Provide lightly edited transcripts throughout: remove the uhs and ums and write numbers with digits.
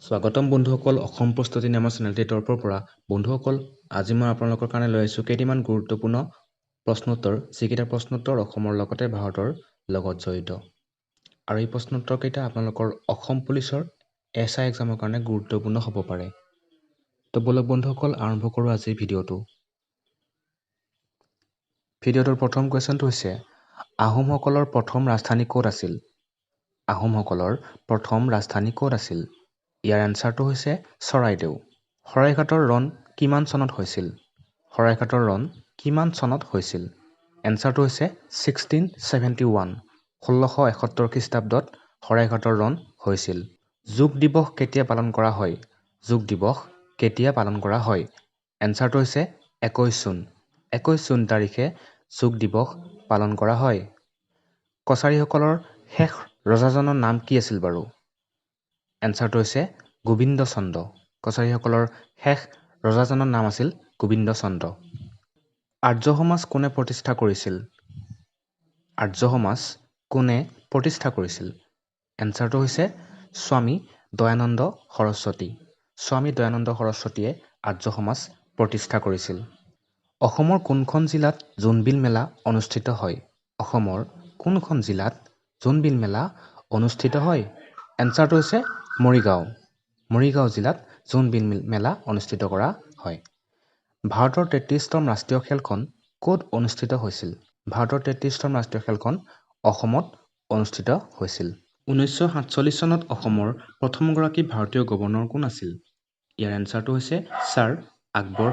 স্বাগতম বন্ধুসকল অসম প্ৰস্তুতি নামৰ চেনেলটিৰ তৰফৰ পৰা বন্ধুসকল আজি মই আপোনালোকৰ কাৰণে লৈ আহিছোঁ কেইটামান গুৰুত্বপূৰ্ণ প্ৰশ্নোত্তৰ যিকেইটা প্ৰশ্নোত্তৰ অসমৰ লগতে ভাৰতৰ লগত জড়িত আৰু এই প্ৰশ্নোত্তৰ কেইটা আপোনালোকৰ অসম পুলিচৰ এছআই এক্সামৰ কাৰণে গুৰুত্বপূৰ্ণ হ'ব পাৰে তো বলক বন্ধুসকল আৰম্ভ কৰোঁ আজিৰ ভিডিঅ'টোৰ প্ৰথম কুৱেশ্যনটো হৈছে আহোমসকলৰ প্ৰথম ৰাজধানী ক'ত আছিল আহোমসকলৰ প্ৰথম ৰাজধানী ক'ত আছিল ইয়াৰ এনসাৰটো হৈছে চৰাইদেউ শৰাইঘাটৰ ৰণ কিমান চনত হৈছিল শৰাইঘাটৰ ৰণ কিমান চনত হৈছিল এনসাৰটো হৈছে 1671 1671 খ্ৰীষ্টাব্দত শৰাইঘাটৰ ৰণ হৈছিল যোগ দিৱস কেতিয়া পালন কৰা হয় যোগ দিৱস কেতিয়া পালন কৰা হয় এনসাৰটো হৈছে 21 জুন তাৰিখে যোগ দিৱস পালন কৰা হয় কছাৰীসকলৰ শেষ ৰজাজনৰ নাম কি আছিল বাৰু এনসাৰটো হৈছে গোবিন্দ চন্দ্ৰ কছাৰীসকলৰ শেষ ৰজাজনৰ নাম আছিল গোবিন্দ চন্দ্ৰ আৰ্য সমাজ কোনে প্ৰতিষ্ঠা কৰিছিল আৰ্য সমাজ কোনে প্ৰতিষ্ঠা কৰিছিল এনসাৰটো হৈছে স্বামী দয়ানন্দ সৰস্বতী স্বামী দয়ানন্দ সৰস্বতীয়ে আৰ্য সমাজ প্ৰতিষ্ঠা কৰিছিল অসমৰ কোনখন জিলাত জোনবিল মেলা অনুষ্ঠিত হয় অসমৰ কোনখন জিলাত জোনবিল মেলা অনুষ্ঠিত হয় এনসাৰটো হৈছে মৰিগাঁও জিলাত জোনবিল মেলা অনুষ্ঠিত কৰা হয় ভাৰতৰ 33তম ৰাষ্ট্ৰীয় খেলখন ক'ত অনুষ্ঠিত হৈছিল ভাৰতৰ 33তম ৰাষ্ট্ৰীয় খেলখন অসমত অনুষ্ঠিত হৈছিল 1947 চনত অসমৰ প্ৰথমগৰাকী ভাৰতীয় গভৰ্ণৰ কোন আছিল ইয়াৰ এনসাৰটো হৈছে ছাৰ আকবৰ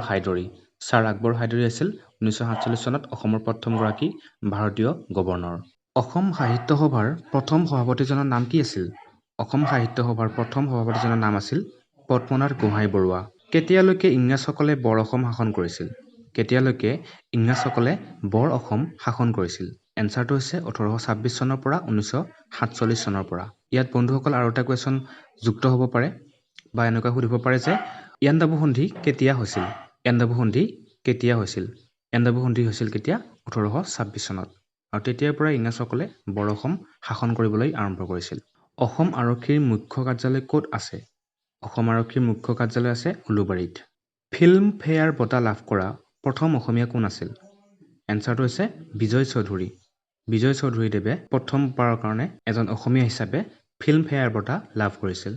হাইদৰি আছিল 1947 চনত অসমৰ প্ৰথমগৰাকী ভাৰতীয় গভৰ্ণৰ অসম সাহিত্য সভাৰ প্ৰথম সভাপতিজনৰ নাম কি আছিল অসম সাহিত্য সভাৰ প্ৰথম সভাপতিজনৰ নাম আছিল পদ্মনাথ গোহাঁই বৰুৱা কেতিয়ালৈকে ইংৰাজসকলে বৰ অসম শাসন কৰিছিল কেতিয়ালৈকে ইংৰাজসকলে বৰ অসম শাসন কৰিছিল এনসাৰটো হৈছে 1826 চনৰ পৰা 1947 চনৰ পৰা ইয়াত বন্ধুসকল আৰু এটা কুৱেশ্যন যুক্ত হ'ব পাৰে বা এনেকুৱা সুধিব পাৰে যে ইয়াণ্ডাবু সন্ধি কেতিয়া হৈছিল ইয়াণ্ডাবু সন্ধি হৈছিল কেতিয়া 1826 চনত আৰু তেতিয়াৰ পৰা ইংৰাজসকলে বৰ অসম শাসন কৰিবলৈ আৰম্ভ কৰিছিল অসম আৰক্ষীৰ মুখ্য কাৰ্যালয় ক'ত আছে অসম আৰক্ষীৰ মুখ্য কাৰ্যালয় আছে উলুবাৰীত ফিল্ম ফেয়াৰ বঁটা লাভ কৰা প্ৰথম অসমীয়া কোন আছিল এনসাৰটো হৈছে বিজয় চৌধুৰীদেৱে প্ৰথমবাৰৰ কাৰণে এজন অসমীয়া হিচাপে ফিল্ম ফেয়াৰ বঁটা লাভ কৰিছিল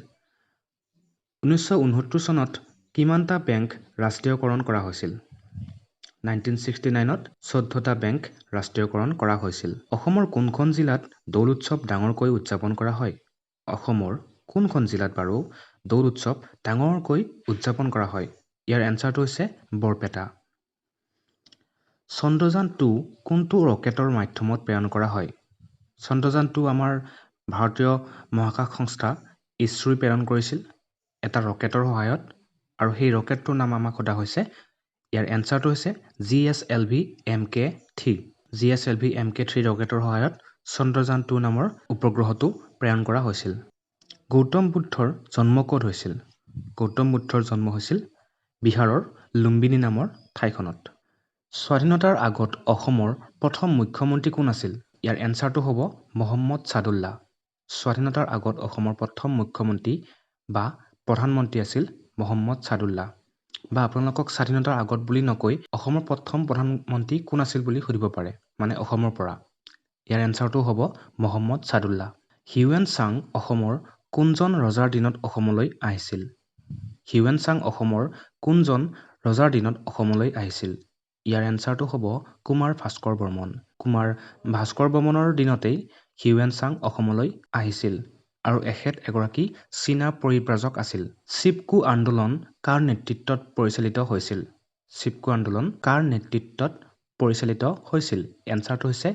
1969 চনত কিমানটা বেংক ৰাষ্ট্ৰীয়কৰণ কৰা হৈছিল 1969ত 14টা বেংক ৰাষ্ট্ৰীয়কৰণ কৰা হৈছিল অসমৰ কোনখন জিলাত দৌল উৎসৱ ডাঙৰকৈ উদযাপন কৰা হয় অসমৰ কোনখন জিলাত বাৰু দৌল উৎসৱ ডাঙৰকৈ উদযাপন কৰা হয় ইয়াৰ এনসাৰটো হৈছে বৰপেটা চন্দ্ৰযান 2 কোনটো ৰকেটৰ মাধ্যমত প্ৰেৰণ কৰা হয় চন্দ্ৰযান 2 আমাৰ ভাৰতীয় মহাকাশ সংস্থা ইছৰোই প্ৰেৰণ কৰিছিল এটা ৰকেটৰ সহায়ত আৰু সেই ৰকেটটোৰ নাম আমাক সোধা হৈছে ইয়াৰ এনসাৰটো হৈছে GSLV MK3 ৰকেটৰ সহায়ত চন্দ্ৰযান 2 নামৰ উপগ্ৰহটো প্ৰেৰণ কৰা হৈছিল গৌতম বুদ্ধৰ জন্ম ক'ত হৈছিল গৌতম বুদ্ধৰ জন্ম হৈছিল বিহাৰৰ লুম্বিনী নামৰ ঠাইখনত স্বাধীনতাৰ আগত অসমৰ প্ৰথম মুখ্যমন্ত্ৰী কোন আছিল ইয়াৰ এনসাৰটো হ'ব মহম্মদ ছাদুল্লাহ স্বাধীনতাৰ আগত অসমৰ প্ৰথম মুখ্যমন্ত্ৰী বা প্ৰধানমন্ত্ৰী আছিল মহম্মদ ছাদুল্লাহ বা আপোনালোকক স্বাধীনতাৰ আগত বুলি নকৈ অসমৰ প্ৰথম প্ৰধানমন্ত্ৰী কোন আছিল বুলি সুধিব পাৰে মানে অসমৰ পৰা ইয়াৰ এনসাৰটো হ'ব মহম্মদ ছাদুল্লাহ হিউৱেন চাং অসমৰ কোনজন ৰজাৰ দিনত অসমলৈ আহিছিল হিউৱেন চাং অসমৰ কোনজন ৰজাৰ দিনত অসমলৈ আহিছিল ইয়াৰ এনসাৰটো হ'ব কুমাৰ ভাস্কৰ বৰ্মনৰ দিনতেই হিউৱেন চাং অসমলৈ আহিছিল আৰু এগৰাকী চীনা পৰিব্ৰাজক আছিল চিপকো আন্দোলন কাৰ নেতৃত্বত পৰিচালিত হৈছিল এনসাৰটো হৈছে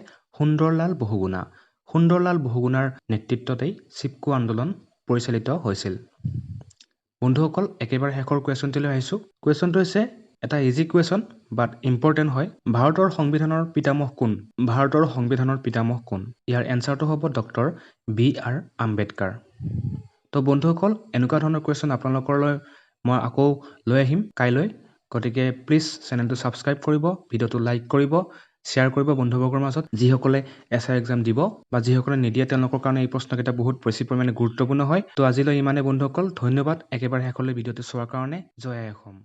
সুন্দৰলাল বহুগুণাৰ নেতৃত্বতেই চিপকো আন্দোলন পৰিচালিত হৈছিল বন্ধুসকল একেবাৰে শেষৰ কুৱেশ্যনটিলৈ আহিছোঁ কুৱেশ্যনটো হৈছে এটা ইজি কুৱেশ্যন বাট ইম্পৰ্টেণ্ট হয় ভাৰতৰ সংবিধানৰ পিতামহ কোন ইয়াৰ এনসাৰটো হ'ব ডক্টৰ BR আম্বেদকাৰ তো বন্ধুসকল এনেকুৱা ধৰণৰ কুৱেশ্যন আপোনালোকলৈ মই আকৌ লৈ আহিম কাইলৈ গতিকে প্লিজ চেনেলটো ছাবস্ক্ৰাইব কৰিব ভিডিঅ'টো লাইক কৰিব শ্বেয়াৰ কৰিব বন্ধুবৰ্গৰ মাজত, যিসকলে এছআই এক্সাম দিব বা যিসকলে নিদিয়ে তেওঁলোকৰ কাৰণে এই প্ৰশ্নকেইটা বহুত বেছি পৰিমাণে গুৰুত্বপূৰ্ণ হয়। তো আজিলৈ ইমানে বন্ধুসকল, ধন্যবাদ একেবাৰে শেষলৈ ভিডিঅ'টো চোৱাৰ কাৰণে। জয় আই অসম।